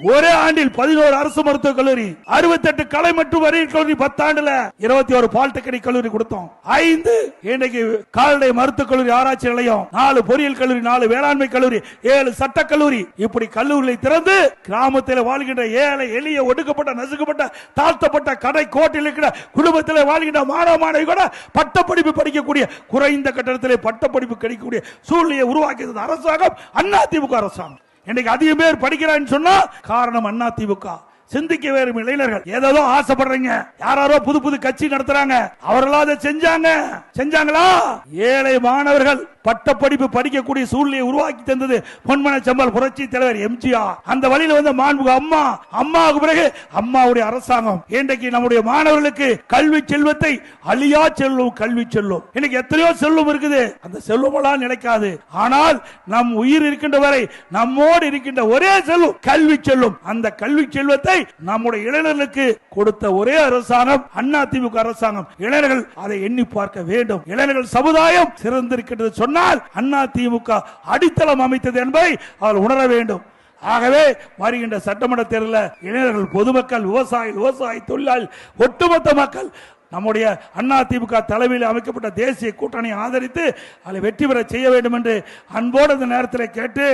ஒரே ஆண்டில் 11 அரசு மருத்துவக் கல்லூரி, 68 கலை மற்றும் அறிவியல் கல்லூரி, 10 ஆண்டுல 21 பாலிடெக்னிக் கல்லூரி கொடுத்தோம். 5 இன்னைக்கு கால்நடை மருத்துவக் கல்லூரி ஆராய்ச்சி நிலையம், 4 பொறியியல் கல்லூரி, 4 வேளாண்மை கல்லூரி, 7 சட்டக் கல்லூரி, இப்படி கல்லூரிகளை திறந்து கிராமத்தில் வாழ்கின்ற ஏழை எளிய ஒடுக்கப்பட்ட நசுக்கப்பட்ட தாழ்த்தப்பட்ட கடை கோட்டில் இருக்கிற குடும்பத்தில் வாழ்கின்ற மாணவ மாணவி கூட பட்டப்படிப்பு படிக்கக்கூடிய குறைந்த கட்டணத்திலே பட்டப்படிப்பு கிடைக்கக்கூடிய சூழ்நிலையை உருவாக்கியது அரசாங்கம், அதிமுக அரசாங்கம். இன்னைக்கு அதிகம் பேர் படிக்கிறான்னு சொன்னா காரணம் அதிமுக. சிந்திக்க வேறும் இளைஞர்கள் ஏதோ ஆசைப்படுறீங்க, யாரோ புது புது கட்சி நடத்துறாங்க, அவர்களா அதை செஞ்சாங்களா? ஏழை மாணவர்கள் பட்டப்படிப்பு படிக்கக்கூடிய சூழ்நிலையை உருவாக்கி தந்தது பொன்மன செம்மல் புரட்சி தலைவர் எம்ஜிஆர். அந்த வழியில் வந்த மாண்புக அம்மாவுக்கு பிறகு அம்மாவுடைய அரசாங்கம் இன்றைக்கு நம்முடைய மாணவர்களுக்கு கல்வி செல்வத்தை அழியா செல்லும் கல்வி செல்லும். இன்னைக்கு எத்தனையோ செல்வம் இருக்குது, அந்த செல்வம் எல்லாம் நிலைக்காது. ஆனால் நம் உயிர் இருக்கின்ற வரை நம்மோடு இருக்கின்ற ஒரே செல்வம் கல்வி செல்லும். அந்த கல்வி செல்வத்தை நம்முடைய இளைஞர்களுக்கு கொடுத்த ஒரே அரசாங்கம் அதிமுக அரசாங்கம். இளைஞர்கள் அதை எண்ணி பார்க்க வேண்டும். இளைஞர்கள் சமுதாயம் சிறந்திருக்கின்றது சொன்னால் அதிமுக அடித்தளம் அமைத்தது என்பதை அவர் உணர வேண்டும். ஆகவே வருகின்ற சட்டமன்ற தேர்தலில் இளைஞர்கள், பொதுமக்கள், விவசாயி தொழிலாளி, ஒட்டுமொத்த மக்கள் நம்முடைய அதிமுக தலைமையில் அமைக்கப்பட்ட தேசிய கூட்டணி ஆதரித்து அதை வெற்றி பெற செய்ய வேண்டும் என்று அன்போடு இந்த நேரத்தில் கேட்டு